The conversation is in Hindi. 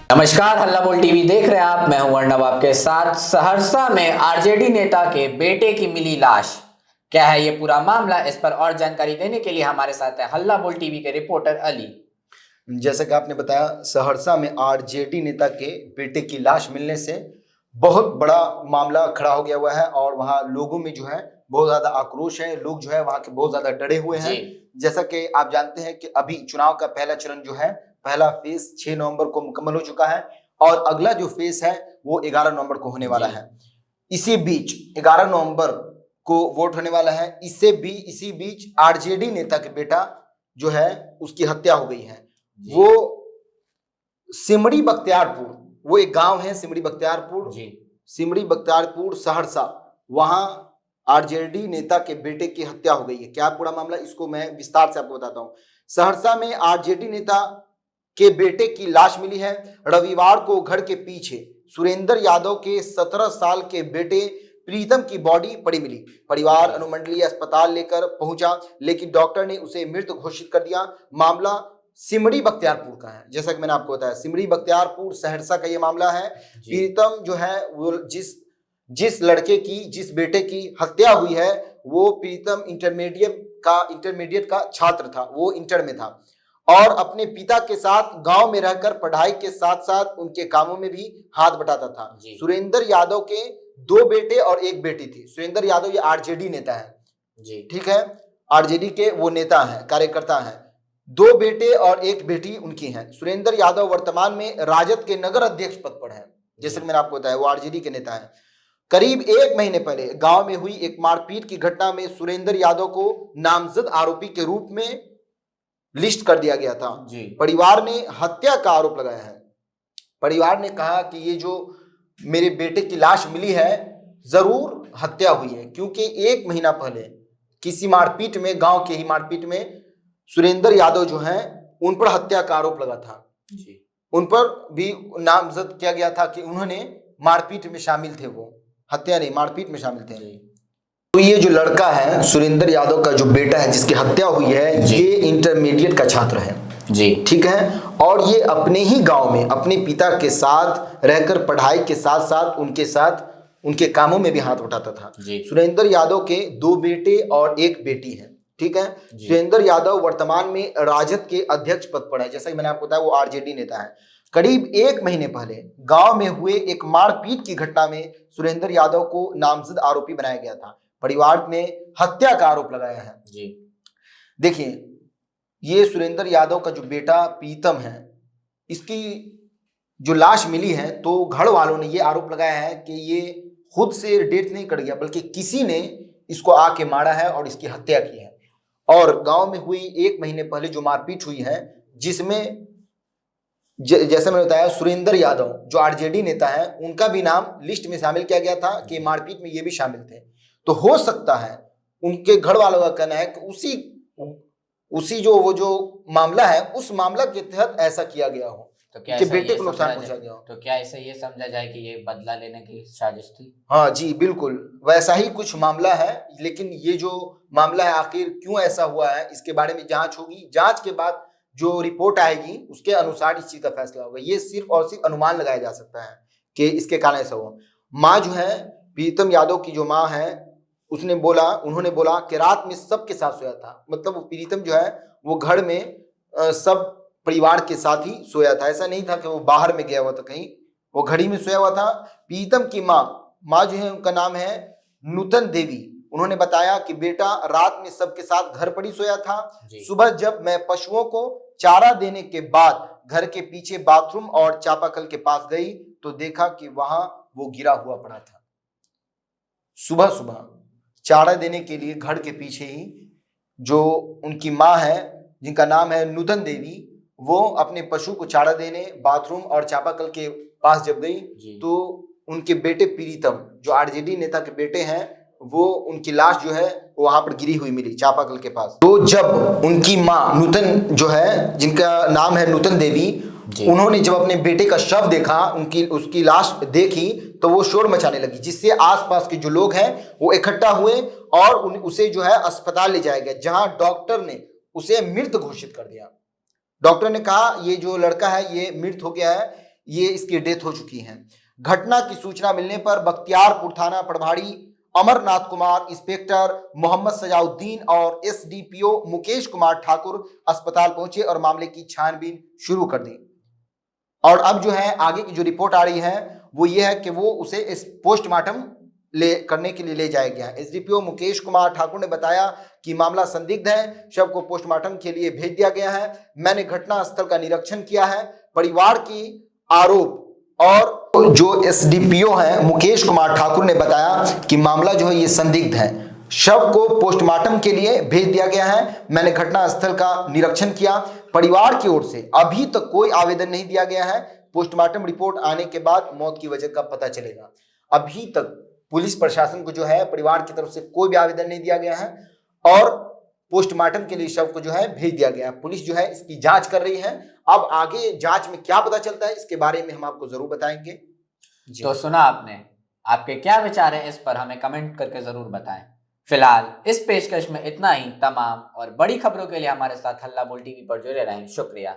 नमस्कार, हल्ला बोल टीवी देख रहे हैं आप। मैं हूं अर्णव आपके साथ। सहरसा में आरजेडी नेता के बेटे की मिली लाश। क्या है ये पूरा मामला, इस पर और जानकारी देने के लिए हमारे साथ है हल्ला बोल टीवी के रिपोर्टर अली। जैसा कि आपने बताया, सहरसा में आरजेडी नेता के बेटे की लाश मिलने से बहुत बड़ा मामला खड़ा हो गया हुआ है और वहां लोगों में जो है बहुत ज्यादा आक्रोश है। लोग जो है वहां के बहुत ज्यादा डरे हुए हैं। जैसा कि आप जानते हैं कि अभी चुनाव का पहला चरण जो है, पहला फेज 6 नवंबर को मुकम्मल हो चुका है और अगला जो फेज है वो 11 नवंबर को होने वाला है। इसी बीच 11 नवंबर को वोट होने वाला है। इसी बीच आरजेडी नेता के बेटा जो है उसकी हत्या हो गई है। वो सिमड़ी बख्तियारपुर, वो एक गांव है सिमड़ी बख्तियारपुर सहरसा, वहां आरजेडी नेता के बेटे की हत्या हो गई है। क्या पूरा मामला, इसको मैं विस्तार से आपको बताता हूं। सहरसा में आरजेडी नेता के बेटे की लाश मिली है। रविवार को घर के पीछे सुरेंद्र यादव के 17 साल के बेटे प्रीतम की बॉडी पड़ी मिली। परिवार अनुमंडलीय अस्पताल लेकर पहुंचा, लेकिन डॉक्टर ने उसे मृत घोषित कर दिया। मामला सिमड़ी बख्तियारपुर का है। जैसा कि मैंने आपको बताया, सिमड़ी बख्तियारपुर सहरसा का ये मामला है। प्रीतम जो है वो जिस बेटे की हत्या हुई है वो प्रीतम इंटरमीडिएट का छात्र था। वो इंटर में था और अपने पिता के साथ गांव में रहकर पढ़ाई के साथ साथ उनके कामों में भी हाथ बटाता था। सुरेंद्र यादव के 2 बेटे और 1 बेटी थी। सुरेंद्र यादव ये आरजेडी नेता है, ठीक है, आरजेडी के वो नेता है, कार्यकर्ता है। 2 बेटे और 1 बेटी उनकी हैं। सुरेंद्र यादव वर्तमान में राजद के नगर अध्यक्ष पद पर है। जैसे कि मैंने आपको बताया, वो आरजेडी के नेता है। करीब 1 महीने पहले गांव में हुई एक मारपीट की घटना में सुरेंद्र यादव को नामजद आरोपी के रूप में लिस्ट कर दिया गया था। परिवार ने हत्या का आरोप लगाया है। परिवार ने कहा कि ये जो मेरे बेटे की लाश मिली है जरूर हत्या हुई है, क्योंकि 1 महीना पहले किसी मारपीट में, गांव के ही मारपीट में सुरेंद्र यादव जो हैं उन पर हत्या का आरोप लगा था। उन पर भी नामजद किया गया था कि उन्होंने मारपीट में शामिल थे। वो हत्या नहीं, मारपीट में शामिल थे। तो ये जो लड़का है सुरेंद्र यादव का जो बेटा है जिसकी हत्या हुई है, ये इंटरमीडिएट का छात्र है जी, ठीक है। और ये अपने ही गांव में अपने पिता के साथ रहकर पढ़ाई के साथ साथ उनके कामों में भी हाथ उठाता था। सुरेंद्र यादव के 2 बेटे और 1 बेटी है, ठीक है। सुरेंद्र यादव वर्तमान में राजद के अध्यक्ष पद पर है। जैसा कि मैंने आपको बताया, वो आरजेडी नेता है। करीब 1 महीने पहले गांव में हुए एक मारपीट की घटना में सुरेंद्र यादव को नामजद आरोपी बनाया गया था। परिवार ने हत्या का आरोप लगाया है जी। देखिए, ये सुरेंद्र यादव का जो बेटा प्रीतम है, इसकी जो लाश मिली है तो घर वालों ने ये आरोप लगाया है कि ये खुद से डेथ नहीं कर गया, बल्कि किसी ने इसको आके मारा है और इसकी हत्या की है। और गांव में हुई 1 महीने पहले जो मारपीट हुई है, जिसमें जैसे मैंने बताया सुरेंद्र यादव जो आरजेडी नेता है, उनका भी नाम लिस्ट में शामिल किया गया था कि मारपीट में ये भी शामिल थे। तो हो सकता है उनके घर वालों का कहना है कि उसी जो मामला है उस मामला के तहत ऐसा किया गया हो, तो क्या बेटे को नुकसान पहुंचा गया हो। तो क्या ऐसे ये समझा जाए कि ये बदला लेने की साजिश थी? हाँ जी, बिल्कुल वैसा ही कुछ मामला है। लेकिन ये जो मामला है आखिर क्यों ऐसा हुआ है, इसके बारे में जांच होगी। जांच के बाद जो रिपोर्ट आएगी उसके अनुसार इस चीज का फैसला होगा। ये सिर्फ और सिर्फ अनुमान लगाया जा सकता है कि इसके कारण ऐसा हुआ। माँ जो है, प्रीतम यादव की जो माँ है, उन्होंने बोला कि रात में सबके साथ सोया था। मतलब वो प्रीतम जो है वो घर में सब परिवार के साथ ही सोया था। ऐसा नहीं था कि वो बाहर में गया हुआ था कहीं, वो घड़ी में सोया हुआ था। प्रीतम की माँ जो है, उनका नाम है नूतन देवी। उन्होंने बताया कि बेटा रात में सबके साथ घर पर ही सोया था। सुबह जब मैं पशुओं को चारा देने के बाद घर के पीछे बाथरूम और चापाकल के पास गई तो देखा कि वहां वो गिरा हुआ पड़ा था। सुबह चारा देने के लिए घर के पीछे ही जो उनकी माँ है, जिनका नाम है नूतन देवी, वो अपने पशु को चारा देने बाथरूम और चापाकल के पास जब गई तो उनके बेटे प्रीतम जो आरजेडी नेता के बेटे हैं, वो उनकी लाश जो है वहां पर गिरी हुई मिली चापाकल के पास। तो जब उनकी माँ नूतन जो है, जिनका नाम है नूतन देवी, उन्होंने जब अपने बेटे का शव देखा, उसकी लाश देखी, तो वो शोर मचाने लगी, जिससे आसपास के जो लोग हैं वो इकट्ठा हुए और उसे जो है अस्पताल ले जाया गया, जहां डॉक्टर ने उसे मृत घोषित कर दिया। डॉक्टर ने कहा ये जो लड़का है ये मृत हो गया है, ये इसकी डेथ हो चुकी है। घटना की सूचना मिलने पर बख्तियारपुर थाना प्रभारी अमरनाथ कुमार, इंस्पेक्टर मोहम्मद सजाउद्दीन और एसडीपीओ मुकेश कुमार ठाकुर अस्पताल पहुंचे और मामले की छानबीन शुरू कर दी। और अब जो है आगे की जो रिपोर्ट आ रही है वो ये है कि वो उसे इस पोस्टमार्टम करने के लिए ले जाया गया। एसडीपीओ मुकेश कुमार ठाकुर ने बताया कि मामला संदिग्ध है, शव को पोस्टमार्टम के लिए भेज दिया गया है। मैंने घटना स्थल का निरीक्षण किया है। परिवार की आरोप और जो एसडीपीओ है मुकेश कुमार ठाकुर ने बताया कि मामला जो है ये संदिग्ध है, शव को पोस्टमार्टम के लिए भेज दिया गया है। मैंने घटना स्थल का निरीक्षण किया। परिवार की ओर से अभी तक कोई आवेदन नहीं दिया गया है। पोस्टमार्टम रिपोर्ट आने के बाद मौत की वजह का पता चलेगा। अभी तक पुलिस प्रशासन को जो है परिवार की तरफ से कोई भी आवेदन नहीं दिया गया है और पोस्टमार्टम के लिए शव को जो है भेज दिया गया है। पुलिस जो है इसकी जांच कर रही है। अब आगे जांच में क्या पता चलता है इसके बारे में हम आपको जरूर बताएंगे। तो सुना आपने, आपके क्या विचार है इस पर हमें कमेंट करके जरूर बताएं। फिलहाल इस पेशकश में इतना ही। तमाम और बड़ी खबरों के लिए हमारे साथ हल्ला बोल टीवी पर जुड़े रहें। शुक्रिया।